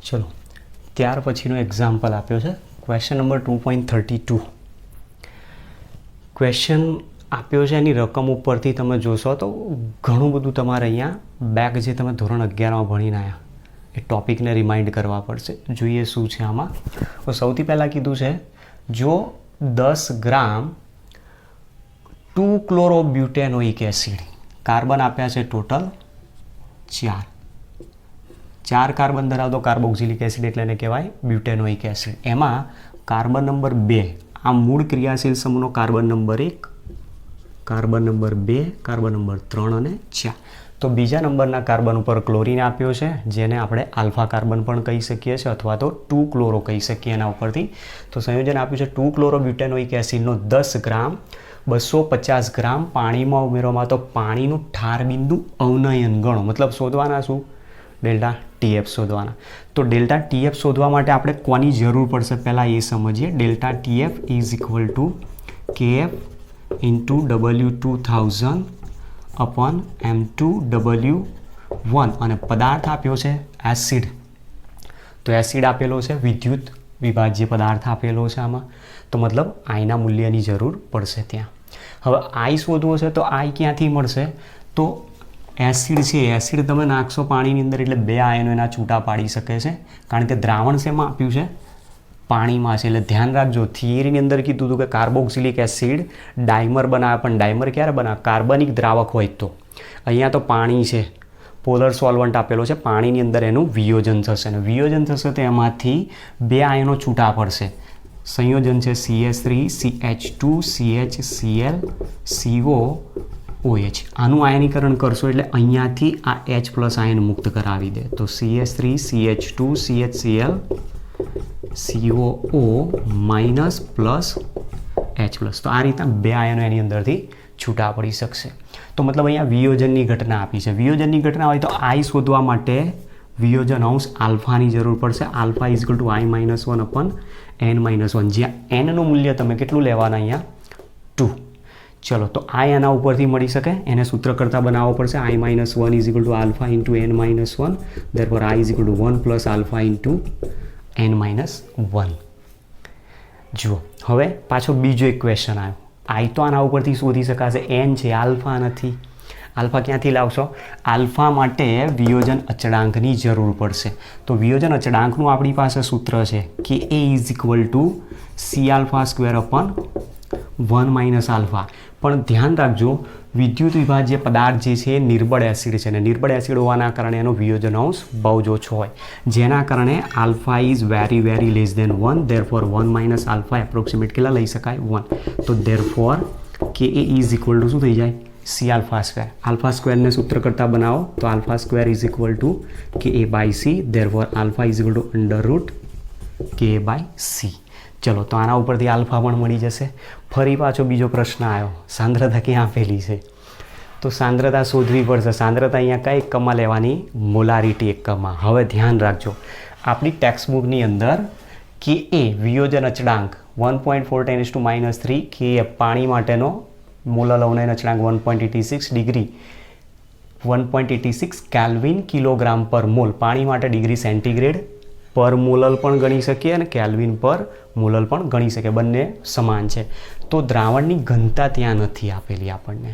ચલો ત્યાર પછીનો એક્ઝામ્પલ આપ્યો છે ક્વેશ્ચન નંબર 2.32. ક્વેશ્ચન આપ્યો છે એની રકમ ઉપરથી તમે જોશો તો ઘણું બધું તમારે અહીંયા બેક જે તમે ધોરણ 11માં ભણીને આવ્યા એ ટોપિકને રિમાઇન્ડ કરવા પડશે. જોઈએ શું છે આમાં. તો સૌથી પહેલાં કીધું છે જો 10 ગ્રામ 2-ક્લોરોબ્યુટેનોઇક એસિડ, કાર્બન આપ્યા છે ટોટલ 4 કાર્બન ધરાવતો કાર્બોક્સિલિક એસિડ એટલે એને કહેવાય બ્યુટેનોઇક એસિડ. એમાં કાર્બન નંબર 2 આ મૂળ ક્રિયાશીલ સમૂહનો carbon number 1, carbon number 2, carbon number 3 અને 4. તો બીજા નંબરના કાર્બન ઉપર ક્લોરીન આપ્યો છે જેને આપણે આલ્ફા કાર્બન પણ કહી શકીએ છીએ અથવા તો 2-ક્લોરો કહી શકીએ એના ઉપરથી. તો સંયોજન આપ્યું છે 2-ક્લોરોબ્યુટેનોઇક એસિડનો 10 ગ્રામ 250 ગ્રામ પાણીમાં ઉમેરવામાં. તો પાણીનું ઠાર બિંદુ અવનયન ગણો, મતલબ શોધવાના શું? ડેલ્ટા ટીએફ શોધવાના. તો ડેલ્ટા ટીએફ શોધવા માટે આપણે કોની જરૂર પડશે પહેલાં એ સમજીએ. Delta TF is equal two KF into W2000 upon M2W1 અને પદાર્થ આપ્યો છે એસિડ. તો એસિડ આપેલો છે, વિદ્યુત વિભાજ્ય પદાર્થ આપેલો છે આમાં. તો મતલબ આઈના મૂલ્યની જરૂર પડશે ત્યાં. હવે આઈ શોધવો છે તો આઈ ક્યાંથી મળશે? તો એસિડ છે, એસિડ તમે નાખશો પાણીની અંદર એટલે 2 આયનો એના છૂટા પાડી શકે છે કારણ કે દ્રાવણ શેમાં આપ્યું છે? પાણીમાં છે. એટલે ધ્યાન રાખજો, થિયરીની અંદર કીધું હતું કે કાર્બોક્સિલિક એસિડ ડાયમર બનાવે, પણ ડાયમર ક્યારે બનાવે? કાર્બનિક દ્રાવક હોય તો. અહીંયા તો પાણી છે, પોલર સોલ્વન્ટ આપેલો છે, પાણીની અંદર એનું વિયોજન થશે અને વિયોજન થશે તો એમાંથી 2 આયનો છૂટા પડશે. સંયોજન છે CH3 CH2 CHCl COOH. આનું આયનીકરણ કરશો એટલે અહીંયાથી આ H+ આયન મુક્ત કરાવી દે. તો CH3 CH2 CHCl COO minus plus H+. તો આ રીતના 2 આયનો એની અંદરથી છૂટા પડી શકશે. તો મતલબ અહીંયા વિયોજનની ઘટના આપી છે. વિયોજનની ઘટના હોય તો આઈ શોધવા માટે વિયોજન અંશ આલ્ફાની જરૂર પડશે. Alpha is equal two I-1 અપન N-1, જ્યાં Nનું મૂલ્ય તમે કેટલું લેવાના? અહીંયા 2. ચલો તો આ એના ઉપરથી મળી શકે, એને સૂત્ર કરતાં બનાવવો પડશે. I-1 is equal to alpha into N-1, therefore I is equal two 1 plus alpha into N-1. જુઓ હવે પાછો બીજો એક ક્વેશ્ચન આવ્યો. આઈ તો આના ઉપરથી શોધી શકાશે, એન છે, આલ્ફા નથી. આલ્ફા ક્યાંથી લાવશો? આલ્ફા માટે વિયોજન અચળાંકની જરૂર પડશે. તો વિયોજન અચળાંકનું આપણી પાસે સૂત્ર છે K a is equal to C² upon 1 minus alpha. પણ ધ્યાન રાખજો, વિદ્યુત વિભાજ્ય પદાર્થ જે છે એ નિર્બળ એસિડ છે અને નિર્બળ એસિડ હોવાના કારણે એનો વિયોજન અંશ બહુ જ ઓછો હોય, જેના કારણે alpha is very very less than 1. Therefore 1 minus alpha approximate કેટલા લઈ શકાય? 1. તો therefore K a is equal two શું થઈ જાય? C². આલ્ફા સ્ક્વેરને સૂત્ર કરતાં બનાવો તો alpha square is equal two KA/C. Therefore alpha is equal two under root KA/C. ચલો તો આના ઉપરથી આલ્ફા પણ મળી જશે. ફરી પાછો બીજો પ્રશ્ન આવ્યો, સાંદ્રતા ક્યાં આપેલી છે? તો સાંદ્રતા શોધવી પડશે. સાંદ્રતા અહીંયા કઈ એકમમાં લેવાની? મોલારિટી એકમમાં. હવે ધ્યાન રાખજો, આપણી ટેક્સ્ટ બુકની અંદર કે એ વિયોજન અચળાંક 1.4 10⁻³ KF, પાણી માટેનો મોલર અવનયન અચળાંક 1.86 ડિગ્રી 1.86 કેલ્વિન કિલોગ્રામ પર મોલ. પાણી માટે ડિગ્રી સેન્ટીગ્રેડ પર મોલર પણ ગણી શકીએ અને કેલ્વિન પર મોલર પણ ગણી શકીએ, બંને સમાન છે. તો દ્રાવણની ઘનતા ત્યાં નથી આપેલી આપણને.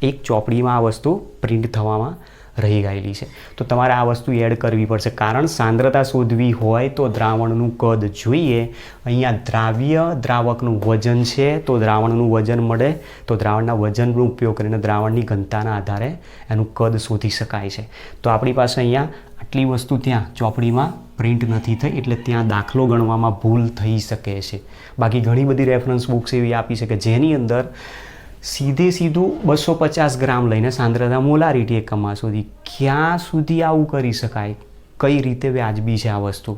એક ચોપડીમાં આ વસ્તુ પ્રિન્ટ થવામાં રહી ગયેલી છે. તો તમારે આ વસ્તુ એડ કરવી પડશે, કારણ સાંદ્રતા શોધવી હોય તો દ્રાવણનું કદ જોઈએ. અહીંયા દ્રાવ્ય દ્રાવકનું વજન છે તો દ્રાવણનું વજન મળે, તો દ્રાવણના વજનનો ઉપયોગ કરીને દ્રાવણની ઘનતાના આધારે એનું કદ શોધી શકાય છે. તો આપણી પાસે અહીંયા આટલી વસ્તુ ત્યાં ચોપડીમાં પ્રિન્ટ નથી થઈ એટલે ત્યાં દાખલો ગણવામાં ભૂલ થઈ શકે છે. બાકી ઘણી બધી રેફરન્સ બુક્સ એવી આપી છે કે જેની અંદર સીધું 250 ગ્રામ લઈને સાંદ્રતા મોલારિટી એકમમાં શોધી. ક્યાં સુધી આવું કરી શકાય? કઈ રીતે વ્યાજબી છે આ વસ્તુ?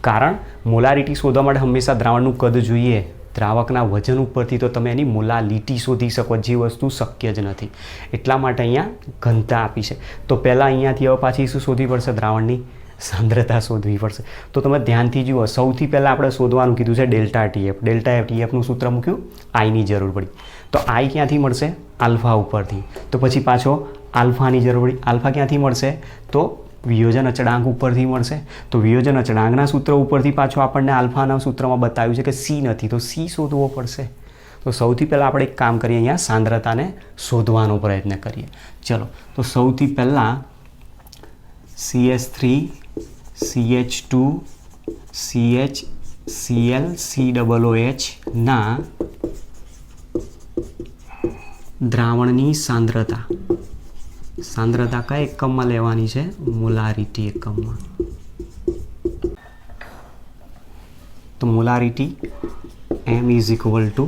કારણ મોલારિટી શોધવા માટે હંમેશા દ્રાવણનું કદ જોઈએ. દ્રાવકના વજન ઉપરથી તો તમે એની મોલાલિટી શોધી શકો, જે વસ્તુ શક્ય જ નથી. એટલા માટે અહીંયા ઘનતા આપી છે. તો પહેલાં અહીંયાથી હવે પાછી શું શોધવી પડશે? દ્રાવણની સાંદ્રતા શોધવી પડશે. તો તમે ધ્યાનથી જુઓ, સૌથી પહેલાં આપણે શોધવાનું કીધું છે ડેલ્ટા ટીએફ. ડેલ્ટા ટીએફનું સૂત્ર મૂક્યું, આઈની જરૂર પડી. તો આઈ ક્યાંથી મળશે? આલ્ફા ઉપરથી. તો પછી પાછો આલ્ફાની જરૂર પડી. આલ્ફા ક્યાંથી મળશે? તો વિયોજન અચળાંક ઉપરથી મળશે. તો વિયોજન અચળાંકના સૂત્ર ઉપરથી પાછું આપણને આલ્ફાના સૂત્રમાં બતાવ્યું છે કે સી નથી, તો સી શોધવો પડશે. તો સૌથી પહેલાં આપણે એક કામ કરીએ, અહીંયા સાંદ્રતાને શોધવાનો પ્રયત્ન કરીએ. ચલો, તો સૌથી પહેલાં CH3 CH2 CHCl COOH ના દ્રાવણની સાંદ્રતા કયા એકમમાં લેવાની છે? મોલારિટી એકમમાં. તો molarity M is equal to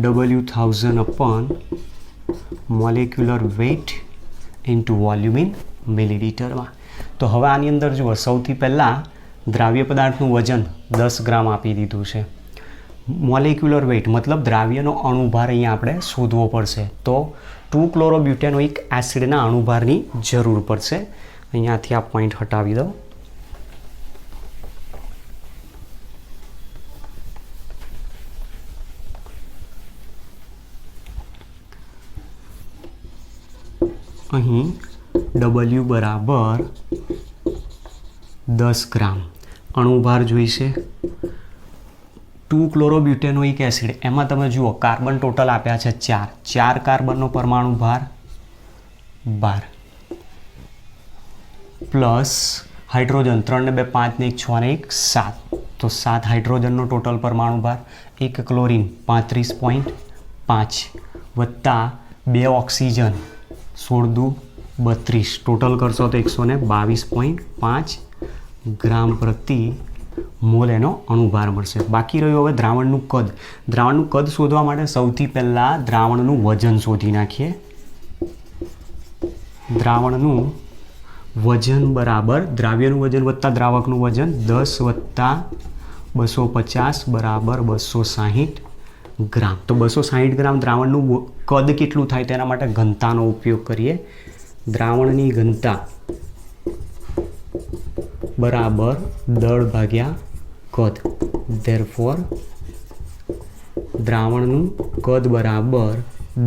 W1000 upon molecular weight into volume in મિલીલીટરમાં. તો હવે આની અંદર જુઓ, સૌથી પહેલાં દ્રાવ્ય પદાર્થનું વજન 10 ગ્રામ આપી દીધું છે. મોલેક્યુલર વેઇટ મતલબ દ્રાવ્યનો અણુભાર અહીંયા આપણે શોધવો પડશે. તો 2-ક્લોરોબ્યુટેનોઇક એસિડના અણુભારની જરૂર પડશે. અહીંયાથી આ પોઈન્ટ હટાવી દો. અહીં W બરાબર 10 ગ્રામ અણુભાર જોઈશે. 2-ક્લોરોબ્યુટેનોઇક એસિડ, એમાં તમે જુઓ કાર્બન ટોટલ આપ્યા છે 4 કાર્બનનો પરમાણુ ભાર 12 પ્લસ હાઇડ્રોજન 3 ને 2 5 ને 1 6 ને 1 7, તો 7 હાઇડ્રોજનનો ટોટલ પરમાણુ ભાર, 1 ક્લોરીન 35.5 વત્તા 2 ઓક્સિજન 16-32, ટોટલ કરશો તો 122.5 ગ્રામ પ્રતિ મોલ એનો અણુભાર મળશે. બાકી રહ્યું હવે દ્રાવણનું કદ. દ્રાવણનું કદ શોધવા માટે સૌથી પહેલાં દ્રાવણનું વજન શોધી નાખીએ. દ્રાવણનું વજન બરાબર દ્રાવ્યનું વજન વત્તા દ્રાવકનું વજન 10 વત્તા 250 બરાબર 260 ગ્રામ. તો 260 ગ્રામ દ્રાવણનું કદ કેટલું થાય તેના માટે ઘનતાનો ઉપયોગ કરીએ. દ્રાવણની ઘનતા બરાબર દળ ભાગ્યા કદ. ધેરફોર દ્રાવણનું કદ બરાબર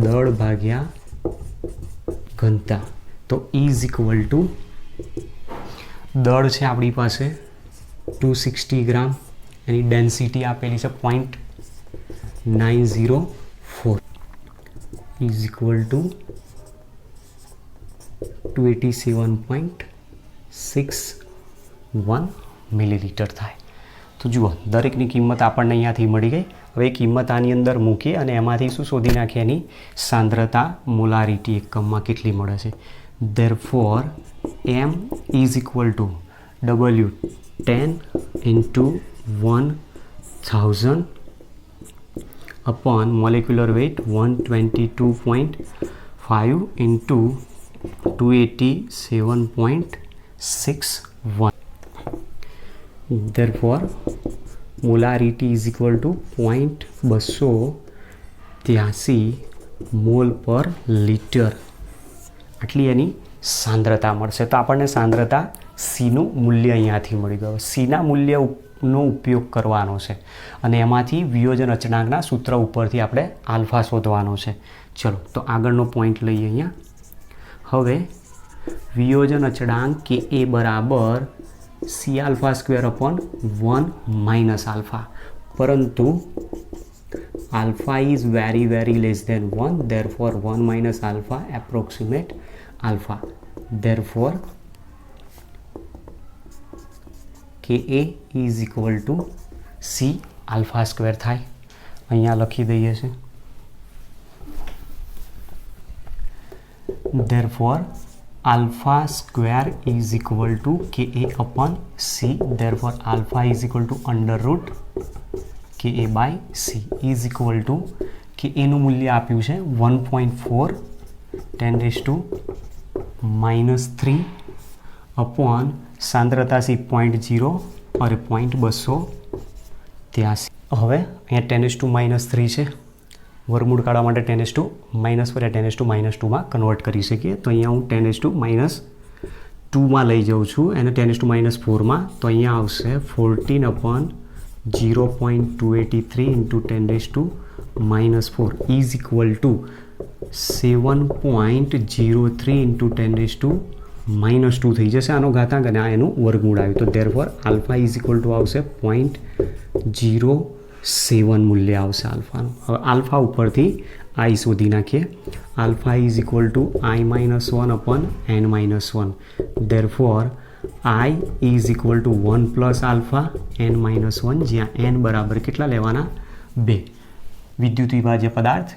દળ ભાગ્યા ઘનતા. તો ઇઝ ઇક્વલ ટુ દળ છે આપણી પાસે 260 ગ્રામ, એની ડેન્સિટી આપેલી છે 0.904 ઇઝ ઇક્વલ ટુ 287.61 મિલીલીટર થાય. તો જુઓ, દરેકની કિંમત આપણને અહીંયાથી મળી ગઈ. હવે કિંમત આની અંદર મૂકીએ અને એમાંથી શું શોધી નાખીએ? એની સાંદ્રતા મોલારિટી એકમમાં કેટલી મળે છે. Therefore M is equal two W10 into 1000 upon molecular weight 122.5 into 287.61. Therefore, molarity is equal to 0.283 mall પર લિટર. આટલી એની સાંદ્રતા મળશે. તો આપણને સાંદ્રતા સીનું મૂલ્ય અહીંયાથી મળી ગયું. સીના મૂલ્યનો ઉપયોગ કરવાનો છે અને એમાંથી વિયોજન અચળાંકના સૂત્ર ઉપરથી આપણે આલ્ફા શોધવાનો છે. ચલો, તો આગળનો પોઈન્ટ લઈએ અહીંયા. હવે વિયોજન અચળાંક કે એ બરાબર C alpha square upon 1 minus alpha, પરંતુ alpha is very less than 1, therefore 1 minus alpha approximate alpha. Therefore Ka is equal to C alpha square થાય. અહીંયા લખી દઈએ છે. Therefore alpha square is equal to Ka upon C. Therefore alpha is equal to under root Ka by C is equal to Ka નું મૂલ્ય આપ્યું છે 1.4 10⁻³ upon સાંદ્રતા સી 0.0 અરે 0.283. હવે અહીંયા 10⁻³ છે, વર્ગમૂળ કાઢવા માટે 10⁻⁻4 10⁻²માં કન્વર્ટ કરી શકીએ. તો અહીંયા હું 10⁻²માં લઈ જાઉં છું એને 10⁻⁴માં. તો અહીંયા આવશે 14/0.283 into 10⁻⁴ is equal to 7.03 into 10⁻⁻⁴ -2 થઈ જશે આનો ઘાતાંક અને આ એનું વર્ગમૂળ આવ્યું. તો therefore alpha is equal two આવશે 0.07 મૂલ્ય આવશે આલ્ફાનું. હવે આલ્ફા ઉપરથી આઈ શોધી નાખીએ. Alpha is equal two i-1 upon n-1. Therefore i is equal two 1 plus alpha n-1, જ્યાં n બરાબર કેટલા લેવાના? 2. વિદ્યુત વિભાજ્ય પદાર્થ,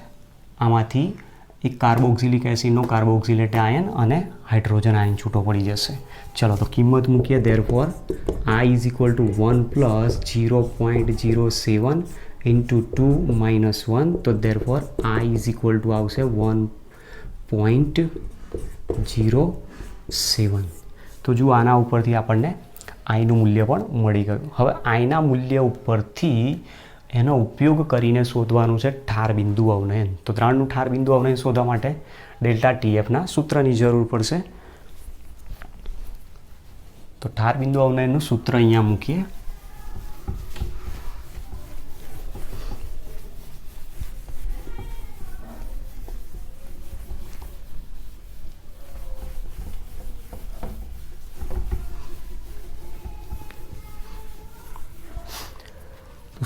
આમાંથી એક કાર્બોક્સિલિક એસિડનો કાર્બોક્સિલેટ આયન અને હાઇડ્રોજન આયન છૂટો પડી જશે. ચલો તો કિંમત મૂકીએ. Therefore i is equal two 1 plus 0.07 into 2 minus 1. તો therefore i is equal two આવશે 1.07. તો જુઓ આના ઉપરથી આપણને આઈનું મૂલ્ય પણ મળી ગયું. હવે આઈના મૂલ્ય ઉપરથી એનો ઉપયોગ કરીને શોધવાનું છે ઠાર બિંદુ અવનયન. તો દ્રાવણનું ઠાર બિંદુ અવનયન શોધવા માટે ડેલ્ટા ટીએફના સૂત્રની જરૂર પડશે. તો ઠાર બિંદુ અવનયનનું સૂત્ર અહીંયા મૂકીએ.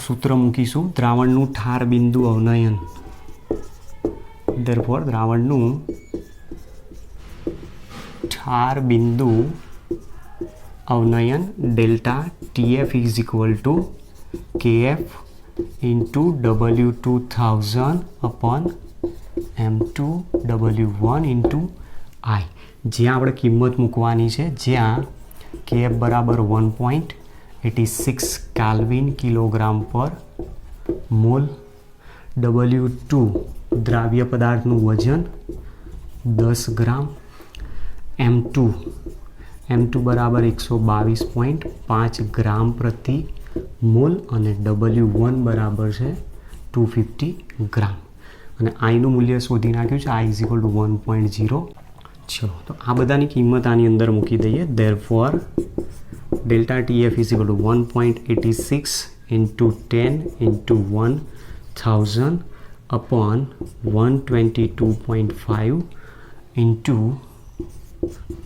સૂત્ર મૂકીશું દ્રાવણનું ઠાર બિંદુ અવનયન. ધેરફોર દ્રાવણનું ઠાર બિંદુ અવનયન delta TF is equal to KF into W2000 upon M2W1 into I. જ્યાં આપણે કિંમત મૂકવાની છે, જ્યાં કેએફ બરાબર 1.86 કેલ્વિન કિલોગ્રામ પર મોલ, W2 દ્રાવ્ય પદાર્થનું વજન 10 ગ્રામ, M2 બરાબર 122.5 ગ્રામ પ્રતિ મોલ અને W1 બરાબર છે 250 ગ્રામ. અને આઈનું મૂલ્ય શોધી નાખ્યું છે, I ઇઝ ઇક્વલ ટુ 1.0. ચલો તો આ બધાની કિંમત આની અંદર મૂકી દઈએ. Therefore delta TF is equal to 1.86 into 10 into 1000 upon 122.5 into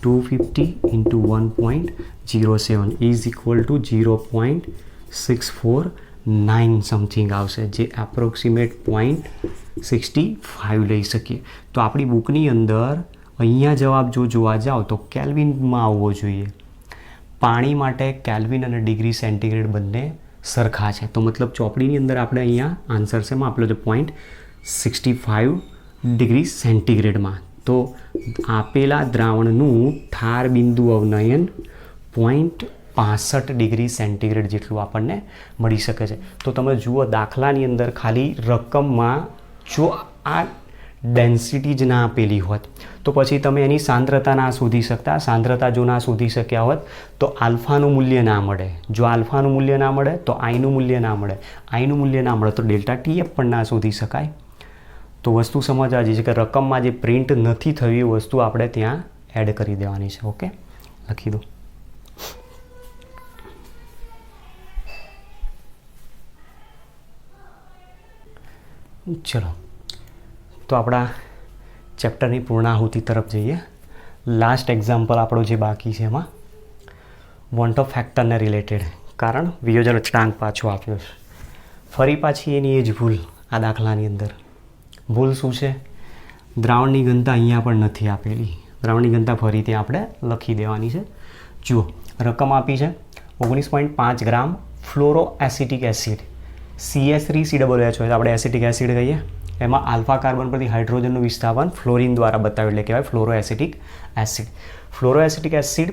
250 into 1.07 is equal to 0.649 something આવશે, જે એપ્રોક્સિમેટ 0.65 લઈ શકીએ. તો આપણી બુકની અંદર અહીંયા જવાબ જો જોવા જાઓ તો કેલ્વિનમાં આવવો જોઈએ. પાણી માટે કેલ્વિન અને ડિગ્રી સેન્ટીગ્રેડ બંને સરખા છે. તો મતલબ ચોપડીની અંદર આપણે અહીંયા આન્સર શેમાં આપેલો છે? 0.65 ડિગ્રી સેન્ટીગ્રેડમાં. તો આપેલા દ્રાવણનું ઠાર બિંદુ અવનયન 0.65 ડિગ્રી સેન્ટીગ્રેડ જેટલું આપણને મળી શકે છે. તો તમે જુઓ દાખલાની અંદર ખાલી રકમમાં જો આ ડેન્સિટી જ ના આપેલી હોત તો પછી તમે એની સાંદ્રતા ના શોધી શકતા. સાંદ્રતા જો ના શોધી શક્યા હોત તો આલ્ફાનું મૂલ્ય ના મળે. જો આલ્ફાનું મૂલ્ય ના મળે તો આઈનું મૂલ્ય ના મળે. આઈનું મૂલ્ય ના મળે તો ડેલ્ટા ટીએફ પણ ના શોધી શકાય. તો વસ્તુ સમજવા જેવી છે કે રકમમાં જે પ્રિન્ટ નથી થયું એ વસ્તુ આપણે ત્યાં એડ કરી દેવાની છે. ઓકે, લખી દો. ચલો તો આપણા ચેપ્ટરની પૂર્ણાહુતિ તરફ જઈએ. લાસ્ટ એક્ઝામ્પલ આપણો જે બાકી છે એમાં વોન્ટ ઓફ ફેક્ટરને રિલેટેડ, કારણ વિયોજન અચળાંક પાછો આપ્યો છે. ફરી પાછી એની એ જ ભૂલ આ દાખલાની અંદર. ભૂલ શું છે? દ્રાવણની ઘનતા અહીંયા પણ નથી આપેલી. દ્રાવણની ઘનતા ફરીથી આપણે લખી દેવાની છે. જુઓ રકમ આપી છે 19.5 ગ્રામ ફ્લોરો એસિટિક એસિડ CH3COOH હોય તો આપણે એસિટિક એસિડ કહીએ. એમાં આલ્ફા કાર્બન પરથી હાઇડ્રોજનનું વિસ્થાપન ફ્લોરિન દ્વારા બતાવ્યું, એટલે કહેવાય fluoro acetic acid. Fluoro acetic acid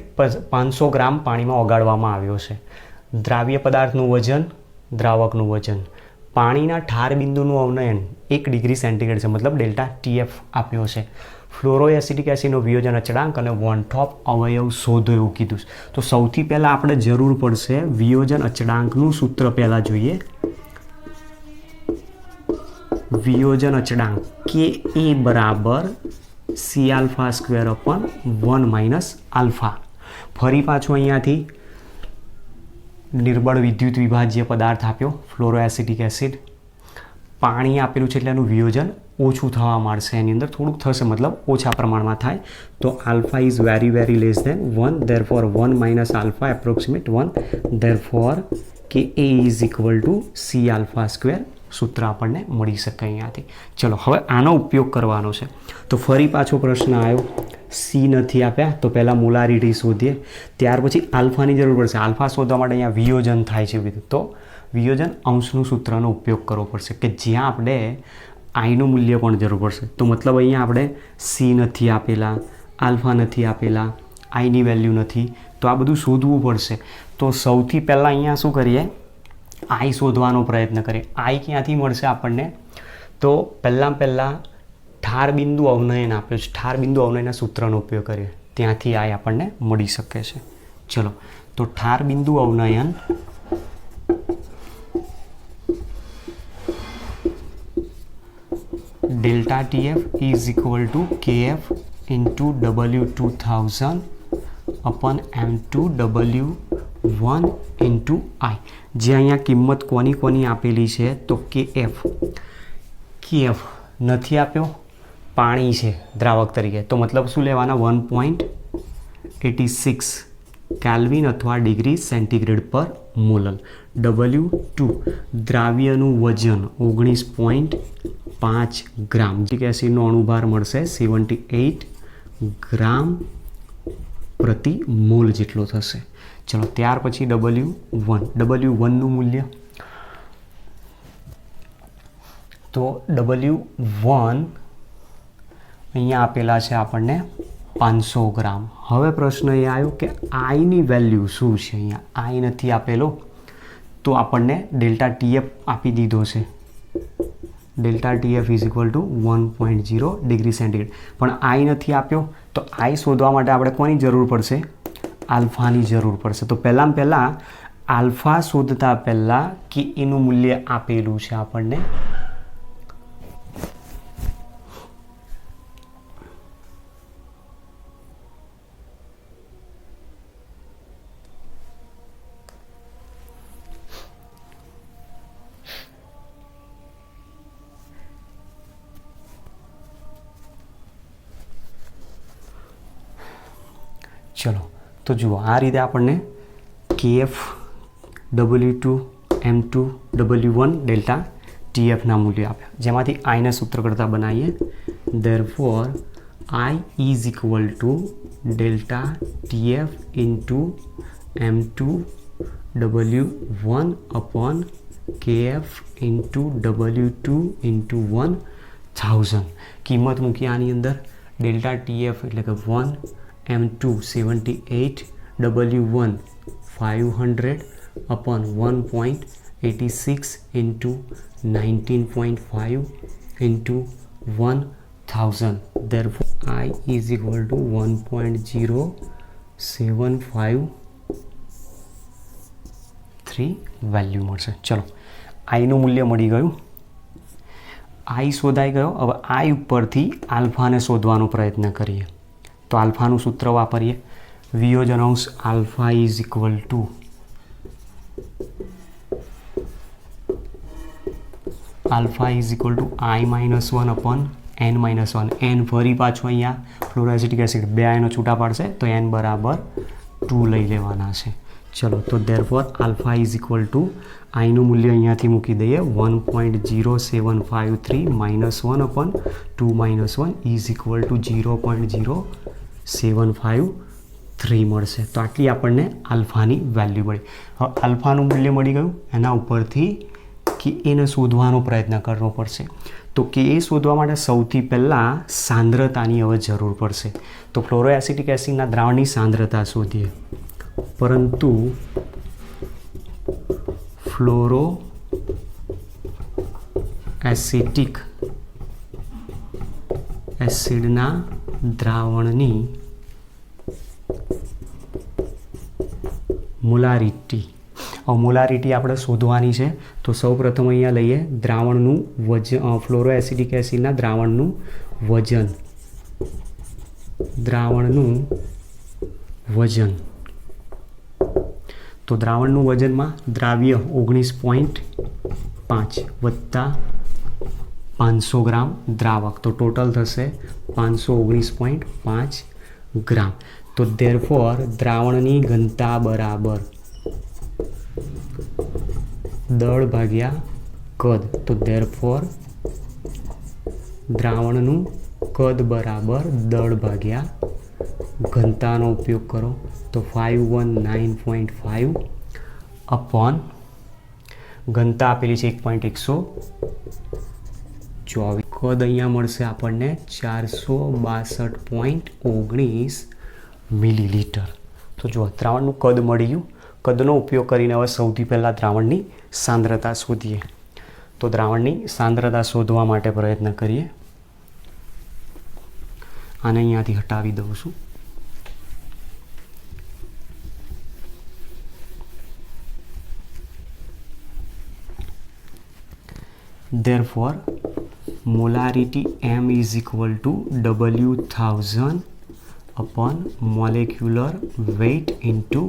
500 ગ્રામ પાણીમાં ઓગાળવામાં આવ્યો છે. દ્રાવ્ય પદાર્થનું વજન, દ્રાવકનું વજન, પાણીના ઠાર બિંદુનું અવનયન 1 ડિગ્રી સેન્ટીગ્રેડ છે, મતલબ ડેલ્ટા TF આપ્યો છે. ફ્લોરો એસિટિક એસિડનો વિયોજન અચળાંક અને વોન્ટ ઓફ અવયવ શોધો એવું કીધું છે. તો સૌથી પહેલાં આપણે જરૂર પડશે વિયોજન અચળાંકનું સૂત્ર પહેલાં જોઈએ. વિયોજન અચળાંક કે એ બરાબર C alpha square upon 1 minus alpha. ફરી પાછું અહીંયાથી નિર્બળ વિદ્યુત વિભાજ્ય પદાર્થ આપ્યો ફ્લોરો એસિટિક એસિડ. પાણી આપેલું છે એટલે એનું વિયોજન ઓછું થવા માંડશે, એની અંદર થોડુંક થશે, મતલબ ઓછા પ્રમાણમાં થાય. તો alpha is very very less than 1, therefore 1 minus alpha approximate 1, therefore K a is equal to C alpha square સૂત્ર આપણને મળી શકે અહીંયાથી. ચલો હવે આનો ઉપયોગ કરવાનો છે. તો ફરી પાછો પ્રશ્ન આવ્યો, સી નથી આપ્યા તો પહેલાં મોલારિટી શોધીએ, ત્યાર પછી આલ્ફાની જરૂર પડશે. આલ્ફા શોધવા માટે અહીંયા વિયોજન થાય છે વિદ્યુત, તો વિયોજન અંશનું સૂત્રનો ઉપયોગ કરવો પડશે કે જ્યાં આપણે આઈનું મૂલ્ય પણ જરૂર પડશે. તો મતલબ અહીંયા આપણે સી નથી આપેલા, આલ્ફા નથી આપેલા, આઈની વેલ્યુ નથી, તો આ બધું શોધવું પડશે. તો સૌથી પહેલાં અહીંયા શું કરીએ, આઈ શોધવાનો પ્રયત્ન કરીએ. આઈ ક્યાંથી મળશે આપણને? તો પહેલાં ઠાર બિંદુ અવનયન આપ્યું છે, ઠાર બિંદુ અવનયનના સૂત્રનો ઉપયોગ કરીએ, ત્યાંથી આઈ આપણને મળી શકે છે. ચલો, તો ઠાર બિંદુ અવનયન delta TF is equal to KF into W2000 upon M2W1 into I. જે અહીંયા કિંમત કોની આપેલી છે? તો કેએફ નથી આપ્યો, પાણી છે દ્રાવક તરીકે, તો મતલબ શું લેવાના? 1.86 કેલ્વિન અથવા ડિગ્રી સેન્ટીગ્રેડ પર મોલલ. W2 દ્રાવ્યનું વજન 19.5 ગ્રામ. એસિડનો અણુભાર મળશે 78 ગ્રામ પ્રતિ મોલ જેટલો થશે. ચલો, ત્યાર પછી W1નું મૂલ્ય, તો W1 અહીંયા આપેલા છે આપણને 500 ગ્રામ. હવે પ્રશ્ન એ આવ્યો કે આઈની વેલ્યુ શું છે? અહીંયા આઈ નથી આપેલો, તો આપણને ડેલ્ટા ટીએફ આપી દીધો છે. Delta TF is equal two 1.0 degree centigrade, પણ આઈ નથી આપ્યો, તો આઈ શોધવા માટે આપણે કોની જરૂર પડશે? આલ્ફાની જરૂર પડશે. તો પહેલાં આલ્ફા શોધતા પહેલાં કે એનું મૂલ્ય આપેલું છે આપણને. ચલો, તો જુઓ આ રીતે આપણને KF, W2, M2, W1, delta ટીએફના મૂલ્ય આપ્યા, જેમાંથી આઈને સૂત્ર કરતાં બનાવીએ. Therefore I is equal to delta TF into M2W1 upon KF into W2 into 1000. કિંમત મૂકી આની અંદર. ડેલ્ટા ટીએફ એટલે કે 1, M2 78, W1 500 upon 1.86 into 19.5 into 1000. Therefore, I is equal to 1.0753 value મળશે. ચલો, આઈનું મૂલ્ય મળી ગયું, આઈ શોધાઈ ગયો. હવે આઈ ઉપરથી આલ્ફાને શોધવાનો પ્રયત્ન કરીએ. તો આલ્ફાનું સૂત્ર વાપરીએ. વિયોજન અંશ alpha is equal two I-1 upon N-1. N ફરી પાછું અહીંયા ફ્લોરાસિટિક એસિડ 2 આયનો છૂટા પાડશે, તો N બરાબર 2 લઈ લેવાના છે. ચલો, તો therefore alpha is equal to આઈનું મૂલ્ય અહીંયાથી મૂકી દઈએ. 1.0753 -1 અપોન 2 - 1 ઇઝ ઇક્વલ ટુ 0.0753 મળશે. તો આટલી આપણને આલ્ફાની વેલ્યુ મળી. હવે આલ્ફાનું મૂલ્ય મળી ગયું, એના ઉપરથી કે એને શોધવાનો પ્રયત્ન કરવો પડશે. તો કે એ શોધવા માટે સૌથી પહેલાં સાંદ્રતાની હવે જરૂર પડશે. તો ફ્લોરોએસિટિક એસિડના દ્રાવણની સાંદ્રતા શોધીએ. પરંતુ ફ્લોરો એસિટિક એસિડના દ્રાવણની મોલારિટી આપણે શોધવાની છે. તો સૌપ્રથમ અહીંયા લઈએ દ્રાવણનું વજન, ફ્લોરોએસિટિક એસિડના દ્રાવણનું વજન. તો દ્રાવણનું વજનમાં દ્રાવ્ય 19.5 વત્તા 500 ગ્રામ દ્રાવક, તો ટોટલ થશે 519.5 ગ્રામ. તો ધેરફોર દ્રાવણની ઘનતા બરાબર દળ ભાગ્યા કદ. તો ધેરફોર દ્રાવણનું કદ બરાબર દળ ભાગ્યા ઘનતાનો ઉપયોગ કરો, તો 519.5 અપોન ઘનતા આપેલી છે 1.124. કદ અહીંયા મળશે આપણને 462.19 મિલીલીટર. તો જો દ્રાવણનું કદ મળી ગયું. કદનો ઉપયોગ કરીને હવે સૌથી પહેલાં દ્રાવણની સાંદ્રતા શોધીએ. તો દ્રાવણની સાંદ્રતા શોધવા માટે પ્રયત્ન કરીએ. આને અહીંયાથી હટાવી દઉં છું. Therefore, molarity M is equal to W1000 upon molecular weight into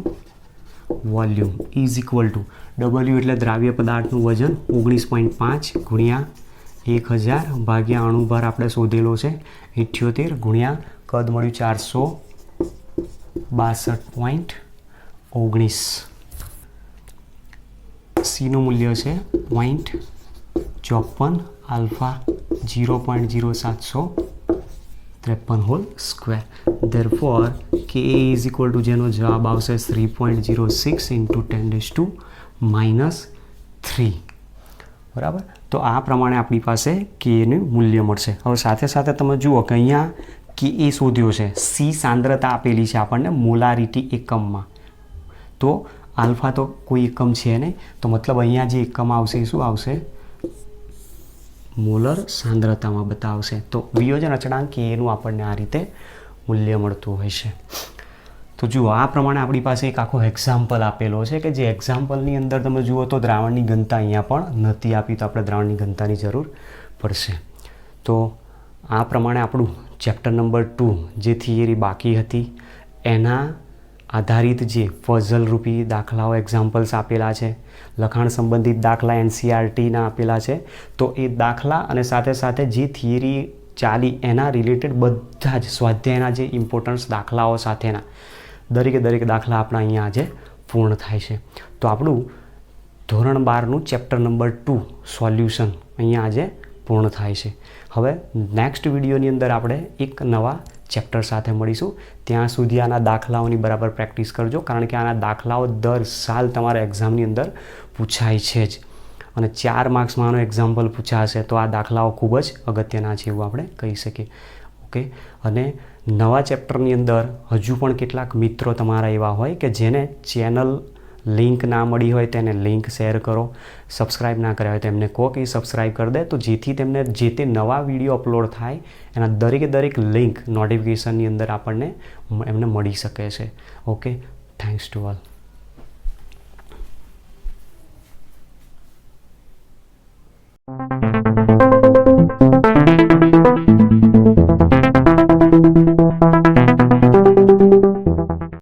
volume is equal to W એટલે દ્રાવ્ય પદાર્થનું વજન 19.5 ગુણ્યા 1000 ભાગ્યા અણુભાર આપણે શોધેલો છે 78 ગુણ્યા કદ મળ્યું 462.19. સીનું મૂલ્ય છે 0.54 alpha 0.0753 whole square. Therefore K a is equal two જેનો જવાબ આવશે 3.06 ઇન્ટુ 10⁻³ બરાબર. તો આ પ્રમાણે આપણી પાસે કે એનું મૂલ્ય મળશે. હવે સાથે સાથે તમે જુઓ કે અહીંયા કે એ શોધ્યો છે, સી સાંદ્રતા આપેલી છે આપણને મોલારિટી એકમમાં, તો આલ્ફા તો કોઈ એકમ છે નહીં, તો મતલબ અહીંયા જે એકમ આવશે એ શું આવશે? મોલર સાંદ્રતામાં બતાવશે. તો વિયોજન અચળાંક કે એનું આપણને આ રીતે મૂલ્ય મળતું હોય છે. તો જુઓ આ પ્રમાણે આપણી પાસે એક આખો એક્ઝામ્પલ આપેલો છે કે જે એક્ઝામ્પલની અંદર તમે જુઓ તો દ્રાવણની ઘનતા અહીંયા પણ નથી આપી, તો આપણે દ્રાવણની ઘનતાની જરૂર પડશે. તો આ પ્રમાણે આપણું ચેપ્ટર નંબર 2 જે થિયરી બાકી હતી એના આધારિત જે પઝલ રૂપી દાખલાઓ એક્ઝામ્પલ્સ આપેલા છે, લખાણ સંબંધિત દાખલા NCERTના આપેલા છે, તો એ દાખલા અને સાથે સાથે જે થિયરી ચાલી એના રિલેટેડ બધા જ સ્વાધ્યાયના જે ઇમ્પોર્ટન્સ દાખલાઓ સાથેના દરેકે દરેક દાખલા આપણા અહીંયા આજે પૂર્ણ થાય છે. તો આપણું ધોરણ 12નું ચેપ્ટર નંબર 2 સોલ્યુશન અહીંયા આજે પૂર્ણ થાય છે. હવે નેક્સ્ટ વિડીયોની અંદર આપણે એક નવા ચેપ્ટર સાથે મળીશું. ત્યાં સુધી આના દાખલાઓની બરાબર પ્રેક્ટિસ કરજો, કારણ કે આના દાખલાઓ દર સાલ તમારા એક્ઝામની અંદર પૂછાય છે જ, અને 4 માર્ક્સમાં આનો એક્ઝામ્પલ પૂછાશે. તો આ દાખલાઓ ખૂબ જ અગત્યના છે એવું આપણે કહી શકીએ. ઓકે. અને નવા ચેપ્ટરની અંદર હજુ પણ કેટલાક મિત્રો તમારા એવા હોય કે જેને ચેનલ લિંક ના મળી હોય તેને લિંક શેર કરો, સબસ્ક્રાઈબ ના કર્યા હોય તો એમને કહો કે સબસ્ક્રાઈબ કરી દે, તો જેથી તેમને જે તે નવા વિડીયો અપલોડ થાય એના દરેકે દરેક લિંક નોટિફિકેશનની અંદર આપણને એમને મળી શકે છે. Okay, thanks to all.